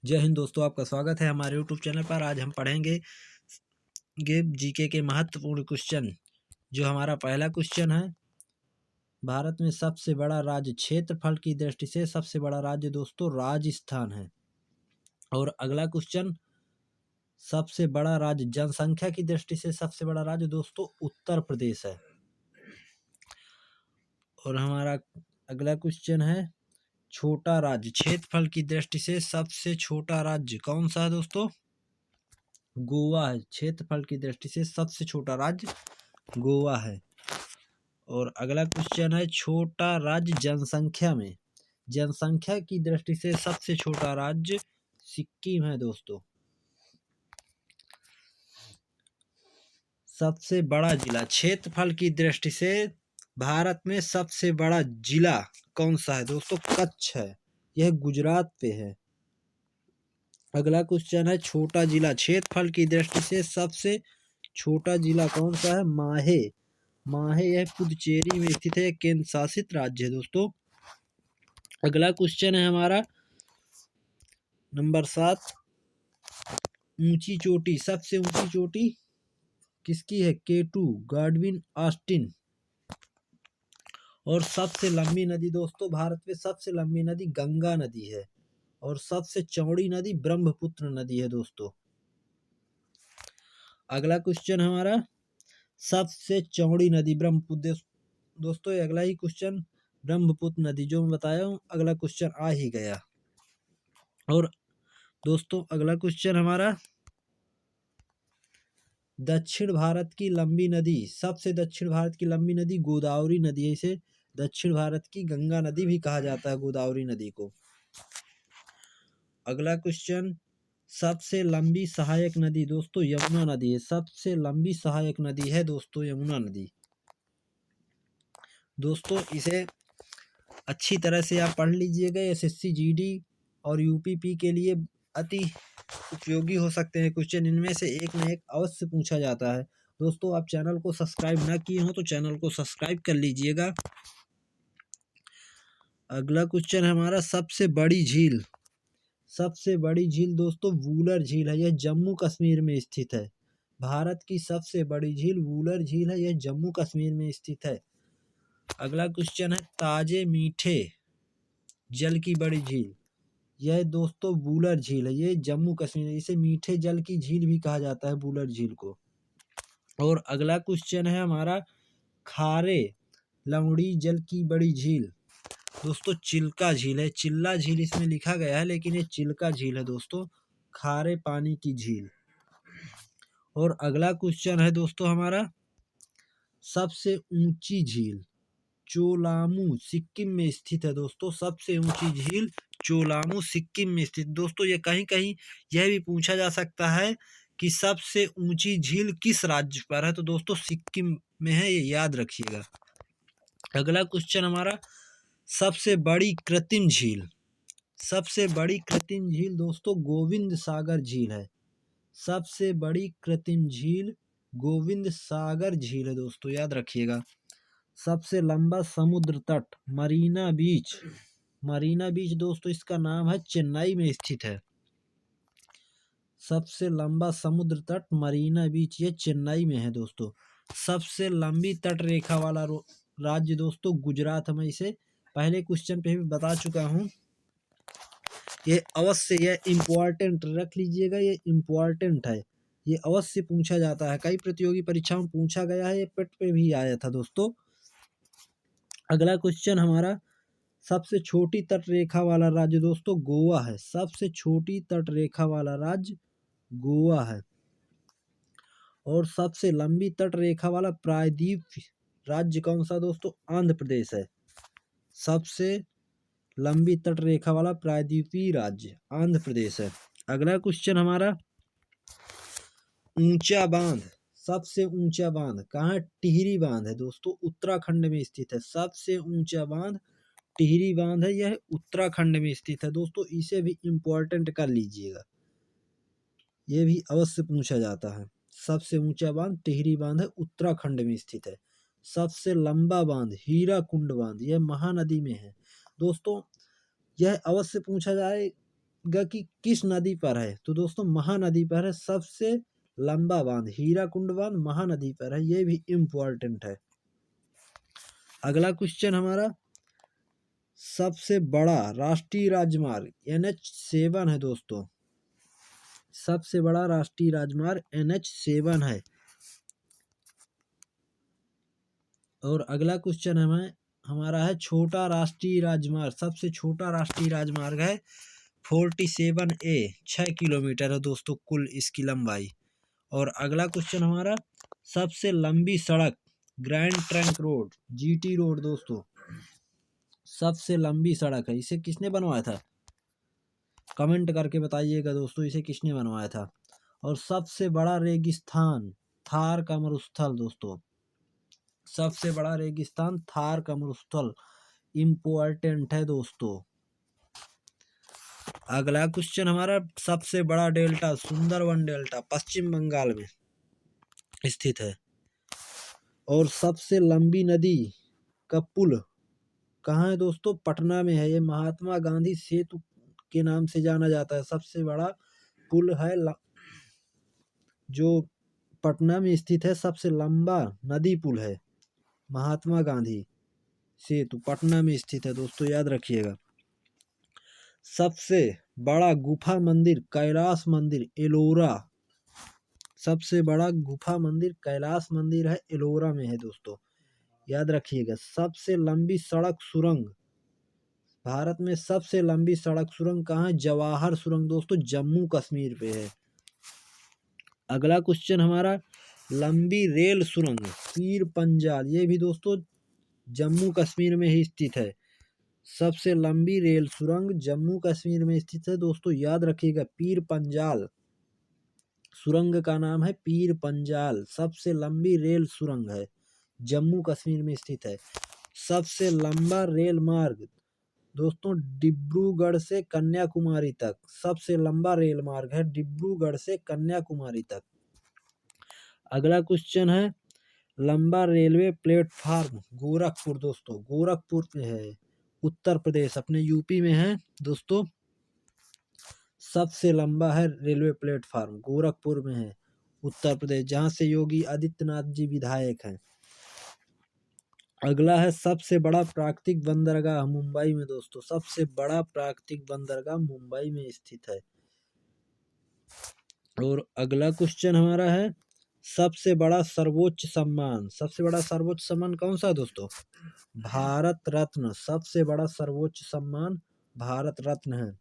जय हिंद दोस्तों, आपका स्वागत है हमारे यूट्यूब चैनल पर। आज हम पढ़ेंगे जीके के महत्वपूर्ण क्वेश्चन। जो हमारा पहला क्वेश्चन है, भारत में सबसे बड़ा राज्य क्षेत्रफल की दृष्टि से सबसे बड़ा राज्य दोस्तों राजस्थान है। और अगला क्वेश्चन, सबसे बड़ा राज्य जनसंख्या की दृष्टि से सबसे बड़ा राज्य दोस्तों उत्तर प्रदेश है। और हमारा अगला क्वेश्चन है, छोटा राज्य क्षेत्रफल की दृष्टि से सबसे छोटा राज्य कौन सा है दोस्तों? गोवा है। क्षेत्रफल की दृष्टि से सबसे छोटा राज्य गोवा है। और अगला क्वेश्चन है, छोटा राज्य जनसंख्या की दृष्टि से सबसे छोटा राज्य सिक्किम है दोस्तों। सबसे बड़ा जिला क्षेत्रफल की दृष्टि से भारत में सबसे बड़ा जिला कौन सा है दोस्तों? कच्छ है। यह गुजरात पे है। अगला क्वेश्चन है, छोटा जिला क्षेत्रफल की दृष्टि से सबसे छोटा जिला कौन सा है? माहे। माहे यह पुदुचेरी में स्थित है, केंद्र शासित राज्य है दोस्तों। अगला क्वेश्चन है हमारा नंबर 7, ऊंची चोटी, सबसे ऊंची चोटी किसकी है? K2 Godwin Austen. और सबसे लंबी नदी दोस्तों, भारत में सबसे लंबी नदी गंगा नदी है। और सबसे चौड़ी नदी ब्रह्मपुत्र नदी है दोस्तों। अगला क्वेश्चन हमारा, सबसे चौड़ी नदी ब्रह्मपुत्र। दोस्तों ये अगला ही क्वेश्चन, ब्रह्मपुत्र नदी जो मैं बताया हूँ, अगला क्वेश्चन आ ही गया। और दोस्तों अगला क्वेश्चन हमारा, दक्षिण भारत की लंबी नदी, सबसे दक्षिण भारत की लंबी नदी गोदावरी नदी है। इसे दक्षिण भारत की गंगा नदी भी कहा जाता है, गोदावरी नदी को। अगला क्वेश्चन, सबसे लंबी सहायक नदी दोस्तों यमुना नदी है। सबसे लंबी सहायक नदी है दोस्तों यमुना नदी। दोस्तों इसे अच्छी तरह से आप पढ़ लीजिएगा। एसएससी जीडी और यूपीपी के लिए अति उपयोगी हो सकते हैं क्वेश्चन। इनमें से एक न एक अवश्य पूछा जाता है। दोस्तों आप चैनल को सब्सक्राइब ना किए हो तो चैनल को सब्सक्राइब कर लीजिएगा। अगला क्वेश्चन है हमारा, सबसे बड़ी झील। सबसे बड़ी झील दोस्तों वूलर झील है। यह जम्मू कश्मीर में स्थित है। भारत की सबसे बड़ी झील वूलर झील है। यह जम्मू कश्मीर में स्थित है। अगला क्वेश्चन है, ताजे मीठे जल की बड़ी झील। यह दोस्तों वूलर झील है। ये जम्मू कश्मीर, इसे मीठे जल की झील भी कहा जाता है, वूलर झील को। और अगला क्वेश्चन है हमारा, खारे लवणी जल की बड़ी झील। दोस्तों चिल्का झील है। चिल्ला झील इसमें लिखा गया है, लेकिन ये चिल्का झील है दोस्तों, खारे पानी की झील। और अगला क्वेश्चन है दोस्तों हमारा, सबसे ऊंची झील चोलामू सिक्किम में स्थित है दोस्तों। सबसे ऊंची झील चोलामू सिक्किम में स्थित। दोस्तों ये कहीं कहीं यह भी पूछा जा सकता है कि सबसे ऊंची झील किस राज्य पर है, तो दोस्तों सिक्किम में है, ये याद रखिएगा। अगला क्वेश्चन हमारा, सबसे बड़ी कृत्रिम झील। सबसे बड़ी कृत्रिम झील दोस्तों गोविंद सागर झील है। सबसे बड़ी कृत्रिम झील गोविंद सागर झील है दोस्तों, याद रखिएगा। सबसे लंबा समुद्र तट मरीना बीच। मरीना बीच दोस्तों इसका नाम है, चेन्नई में स्थित है। सबसे लंबा समुद्र तट मरीना बीच, ये चेन्नई में है दोस्तों। सबसे लंबी तट रेखा वाला राज्य दोस्तों गुजरात है। मैं इसे पहले क्वेश्चन पे भी बता चुका हूँ। ये अवश्य, यह इम्पोर्टेंट रख लीजिएगा, ये इम्पोर्टेंट है, ये अवश्य पूछा जाता है। कई प्रतियोगी परीक्षाओं में पूछा गया है, ये पेट पे भी आया था दोस्तों। अगला क्वेश्चन हमारा, सबसे छोटी तट रेखा वाला राज्य दोस्तों गोवा है। सबसे छोटी तट रेखा वाला राज्य गोवा है। और सबसे लंबी तट रेखा वाला प्रायद्वीप राज्य कौन सा दोस्तों? आंध्र प्रदेश है। सबसे लंबी तट रेखा वाला प्रायद्वीपीय राज्य आंध्र प्रदेश है। अगला क्वेश्चन हमारा, ऊंचा बांध। सबसे ऊंचा बांध कहाँ है? टिहरी बांध है दोस्तों, उत्तराखंड में स्थित है। सबसे ऊंचा बांध टिहरी बांध है, यह उत्तराखंड में स्थित है दोस्तों। इसे भी इम्पोर्टेंट कर लीजिएगा, यह भी अवश्य पूछा जाता है। सबसे ऊंचा बांध टिहरी बांध है, उत्तराखंड में स्थित है। सबसे लंबा बांध हीराकुंड बांध, यह महानदी में है दोस्तों। यह अवश्य पूछा जाए पूछेगा कि किस नदी पर है, तो दोस्तों महानदी पर है। सबसे लंबा बांध हीराकुंड बांध महानदी पर है, ये भी इम्पोर्टेंट है। अगला क्वेश्चन हमारा, सबसे बड़ा राष्ट्रीय राजमार्ग NH7 है दोस्तों। सबसे बड़ा राष्ट्रीय राजमार्ग NH7 है। और अगला क्वेश्चन हमारा है छोटा राष्ट्रीय राजमार्ग। सबसे छोटा राष्ट्रीय राजमार्ग है 47A, 6 किलोमीटर है दोस्तों कुल इसकी लंबाई। और अगला क्वेश्चन हमारा, सबसे लंबी सड़क grand trunk road GT road दोस्तों सबसे लंबी सड़क है, इसे किसने बनवाया था? कमेंट करके बताइएगा दोस्तों, इसे किसने बनवाया था। और सबसे बड़ा रेगिस्तान थार का मरुस्थल दोस्तों, सबसे बड़ा रेगिस्तान थार का मरुस्थल इम्पोर्टेंट है दोस्तों। अगला क्वेश्चन हमारा, सबसे बड़ा डेल्टा सुंदरवन डेल्टा पश्चिम बंगाल में स्थित है। और सबसे लंबी नदी का पुल कहाँ है दोस्तों? पटना में है। ये महात्मा गांधी सेतु के नाम से जाना जाता है। सबसे बड़ा पुल है जो पटना में स्थित है, सबसे लंबा नदी पुल है महात्मा गांधी सेतु, पटना में स्थित है दोस्तों, याद रखिएगा। सबसे बड़ा गुफा मंदिर कैलाश मंदिर एलोरा, सबसे बड़ा गुफा मंदिर कैलाश मंदिर है, एलोरा में है दोस्तों, याद रखिएगा। सबसे लंबी सड़क सुरंग, भारत में सबसे लंबी सड़क सुरंग कहाँ है? जवाहर सुरंग दोस्तों, जम्मू कश्मीर पे है। अगला क्वेश्चन हमारा, लंबी रेल सुरंग पीर पंजाल, ये भी दोस्तों जम्मू कश्मीर में ही स्थित है। सबसे लंबी रेल सुरंग जम्मू कश्मीर में स्थित है दोस्तों, याद रखिएगा। पीर पंजाल सुरंग का नाम है पीर पंजाल, सबसे लंबी रेल सुरंग है, जम्मू कश्मीर में स्थित है। सबसे लंबा रेल मार्ग दोस्तों डिब्रूगढ़ से कन्याकुमारी तक, सबसे लंबा रेल मार्ग है डिब्रूगढ़ से कन्याकुमारी तक। अगला क्वेश्चन है, लंबा रेलवे प्लेटफार्म गोरखपुर दोस्तों, गोरखपुर में है, उत्तर प्रदेश अपने यूपी में है दोस्तों। सबसे लंबा है रेलवे प्लेटफार्म गोरखपुर में है, उत्तर प्रदेश, जहाँ से योगी आदित्यनाथ जी विधायक हैं। अगला है, सबसे बड़ा प्राकृतिक बंदरगाह मुंबई में दोस्तों, सबसे बड़ा प्राकृतिक बंदरगाह मुंबई में स्थित है। और अगला क्वेश्चन हमारा है, सबसे बड़ा सर्वोच्च सम्मान, सबसे बड़ा सर्वोच्च सम्मान कौन सा दोस्तों? भारत रत्न, सबसे बड़ा सर्वोच्च सम्मान भारत रत्न है।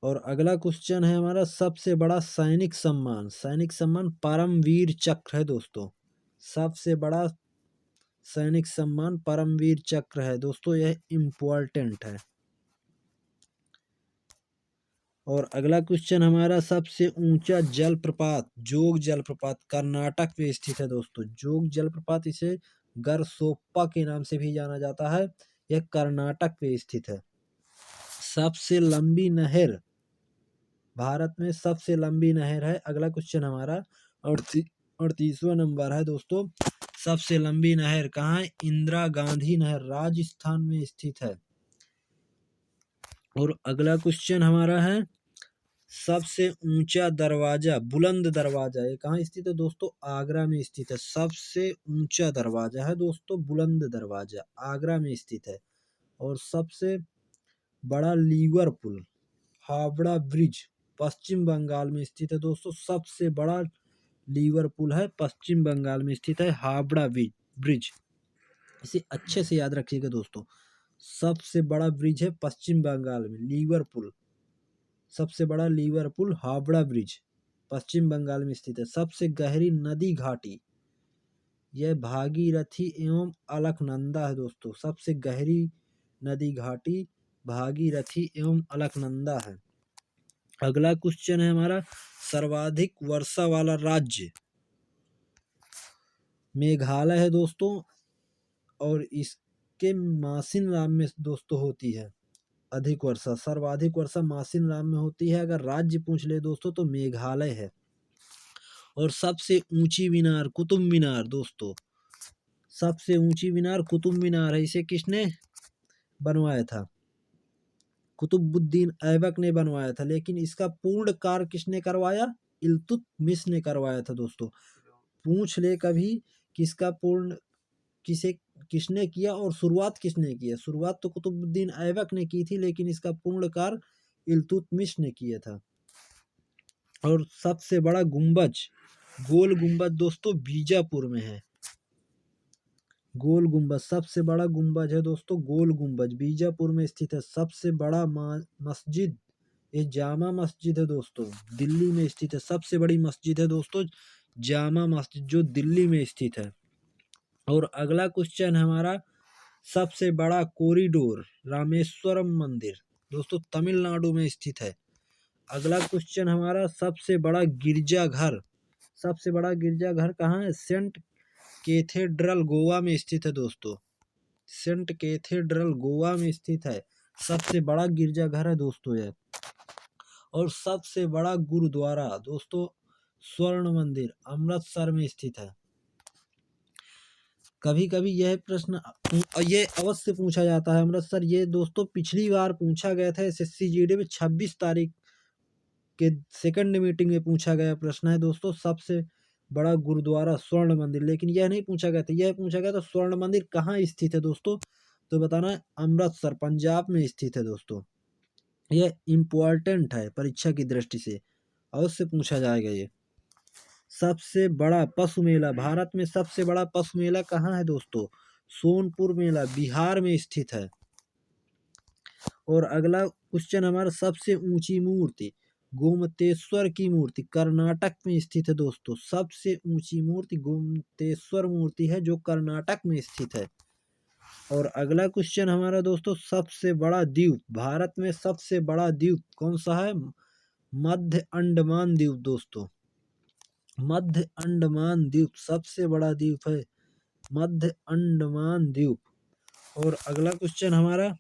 और अगला क्वेश्चन है हमारा, सबसे बड़ा सैनिक सम्मान, सैनिक सम्मान परमवीर चक्र है दोस्तों, सबसे बड़ा सैनिक सम्मान परमवीर चक्र है दोस्तों, यह इम्पोर्टेंट है। और अगला क्वेश्चन हमारा, सबसे ऊंचा जलप्रपात जोग जलप्रपात कर्नाटक में स्थित है दोस्तों, जोग जलप्रपात, इसे गरसोप्पा के नाम से भी जाना जाता है, यह कर्नाटक में स्थित है। सबसे लंबी नहर, भारत में सबसे लंबी नहर है। अगला क्वेश्चन हमारा 38वां नंबर है दोस्तों, सबसे लंबी नहर कहाँ है? इंदिरा गांधी नहर राजस्थान में स्थित है। और अगला क्वेश्चन हमारा है, सबसे ऊंचा दरवाजा बुलंद दरवाजा, ये कहाँ स्थित है दोस्तों? आगरा में स्थित है। सबसे ऊंचा दरवाजा है दोस्तों बुलंद दरवाजा, आगरा में स्थित है। और सबसे बड़ा लीवर पुल हावड़ा ब्रिज पश्चिम बंगाल में स्थित है दोस्तों, सबसे बड़ा लीवर पुल है पश्चिम बंगाल में स्थित है, हावड़ा ब्रिज, इसे अच्छे से याद रखिएगा दोस्तों। सबसे बड़ा ब्रिज है पश्चिम बंगाल में लीवर पुल, सबसे बड़ा लीवर पुल हावड़ा ब्रिज पश्चिम बंगाल में स्थित है। सबसे गहरी नदी घाटी, यह भागीरथी एवं अलकनंदा है दोस्तों, सबसे गहरी नदी घाटी भागीरथी एवं अलकनंदा है। अगला क्वेश्चन है हमारा, सर्वाधिक वर्षा वाला राज्य मेघालय है दोस्तों, और इसके मासिन राम में दोस्तों होती है अधिक वर्षा, सर्वाधिक वर्षा मासिन राम में होती है। अगर राज्य पूछ ले दोस्तों तो मेघालय है। और सबसे ऊंची मीनार कुतुब मीनार दोस्तों, सबसे ऊंची मीनार कुतुब मीनार है, इसे किसने बनवाया था? कुतुबुद्दीन ऐबक ने बनवाया था, लेकिन इसका पूर्ण कार्य किसने करवाया? इल्तुतमिश ने करवाया था दोस्तों। पूछ ले कभी किसका पूर्ण किसे किसने किया और शुरुआत किसने किया? शुरुआत तो कुतुबुद्दीन ऐबक ने की थी, लेकिन इसका पूर्ण कार्य इल्तुतमिश ने किया था। और सबसे बड़ा गुंबज, गोल गुंबज दोस्तों बीजापुर में है। गोल गुंबज सबसे बड़ा गुंबज है दोस्तों, गोल गुंबज बीजापुर में स्थित है। सबसे बड़ा मस्जिद, ये जामा मस्जिद है दोस्तों, दिल्ली में स्थित है। सबसे बड़ी मस्जिद है दोस्तों जामा मस्जिद, जो दिल्ली में स्थित है। और अगला क्वेश्चन हमारा, सबसे बड़ा कॉरिडोर रामेश्वरम मंदिर दोस्तों तमिलनाडु में स्थित है। अगला क्वेश्चन हमारा, सबसे बड़ा गिरजाघर, सबसे बड़ा गिरजाघर कहाँ है? सेंट कैथेड्रल गोवा में स्थित है दोस्तों, सेंट कैथेड्रल गोवा में स्थित है। सबसे बड़ा गिरजाघर है दोस्तों यह। और सबसे बड़ा गुरुद्वारा दोस्तों स्वर्ण मंदिर अमृतसर में स्थित है। कभी कभी यह प्रश्न ये अवश्य पूछा जाता है अमृतसर, ये दोस्तों पिछली बार पूछा गया था एसएससी जीडी में 26 तारीख के सेकंड मीटिंग में पूछा गया प्रश्न है दोस्तों, सबसे बड़ा गुरुद्वारा स्वर्ण मंदिर। लेकिन यह नहीं पूछा गया था, यह पूछा गया था स्वर्ण मंदिर कहाँ स्थित है दोस्तों, तो बताना है अमृतसर पंजाब में स्थित है दोस्तों। यह इम्पोर्टेंट है परीक्षा की दृष्टि से, अवश्य पूछा जाएगा ये। सबसे बड़ा पशु मेला, भारत में सबसे बड़ा पशु मेला कहाँ है दोस्तों? सोनपुर मेला बिहार में स्थित है। और अगला क्वेश्चन हमारा, सबसे ऊंची मूर्ति, गोमतेश्वर की मूर्ति कर्नाटक में स्थित है दोस्तों। सबसे ऊंची मूर्ति गोमतेश्वर मूर्ति है, जो कर्नाटक में स्थित है। और अगला क्वेश्चन हमारा दोस्तों, सबसे बड़ा द्वीप, भारत में सबसे बड़ा द्वीप कौन सा है? मध्य अंडमान द्वीप दोस्तों, मध्य अंडमान द्वीप सबसे बड़ा द्वीप है, मध्य अंडमान द्वीप। और अगला क्वेश्चन हमारा,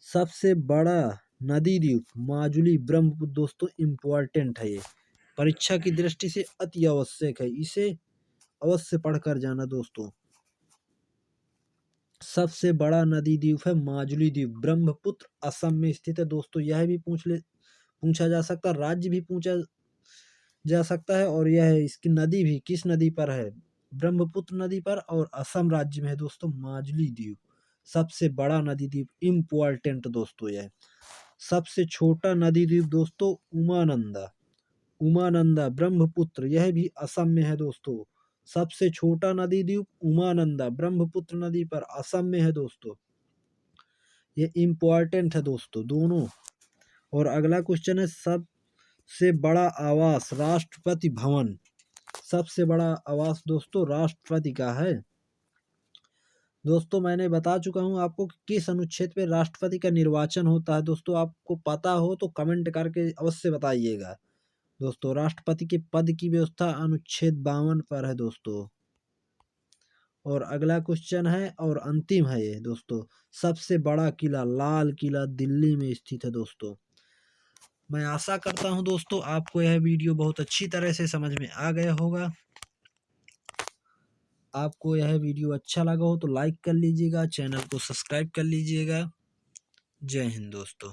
सबसे बड़ा नदी द्वीप माजुली ब्रह्मपुत्र दोस्तों, इम्पोर्टेंट है ये, परीक्षा की दृष्टि से अति आवश्यक है, इसे अवश्य पढ़कर जाना दोस्तों। सबसे बड़ा नदी द्वीप है माजुली द्वीप, ब्रह्मपुत्र असम में स्थित है दोस्तों। यह भी पूछा जा सकता है, राज्य भी पूछा जा सकता है, और यह है इसकी नदी भी किस नदी पर है? ब्रह्मपुत्र नदी पर, और असम राज्य में है दोस्तों माजुली द्वीप, सबसे बड़ा नदी द्वीप, इम्पोर्टेंट दोस्तों यह। सबसे छोटा नदी द्वीप दोस्तों उमानंदा, उमानंदा ब्रह्मपुत्र, यह भी असम में है दोस्तों। सबसे छोटा नदी द्वीप उमानंदा ब्रह्मपुत्र नदी पर असम में है दोस्तों, ये इम्पोर्टेंट है दोस्तों दोनों। और अगला क्वेश्चन है, सबसे बड़ा आवास राष्ट्रपति भवन, सबसे बड़ा आवास दोस्तों राष्ट्रपति का है। दोस्तों मैंने बता चुका हूं आपको कि किस अनुच्छेद पे राष्ट्रपति का निर्वाचन होता है। दोस्तों आपको पता हो तो कमेंट करके अवश्य बताइएगा दोस्तों। राष्ट्रपति के पद की व्यवस्था अनुच्छेद 52 पर है दोस्तों। और अगला क्वेश्चन है और अंतिम है ये दोस्तों, सबसे बड़ा किला लाल किला दिल्ली में स्थित है दोस्तों। मैं आशा करता हूं दोस्तों आपको यह वीडियो बहुत अच्छी तरह से समझ में आ गया होगा। आपको यह वीडियो अच्छा लगा हो तो लाइक कर लीजिएगा, चैनल को सब्सक्राइब कर लीजिएगा। जय हिंद दोस्तों।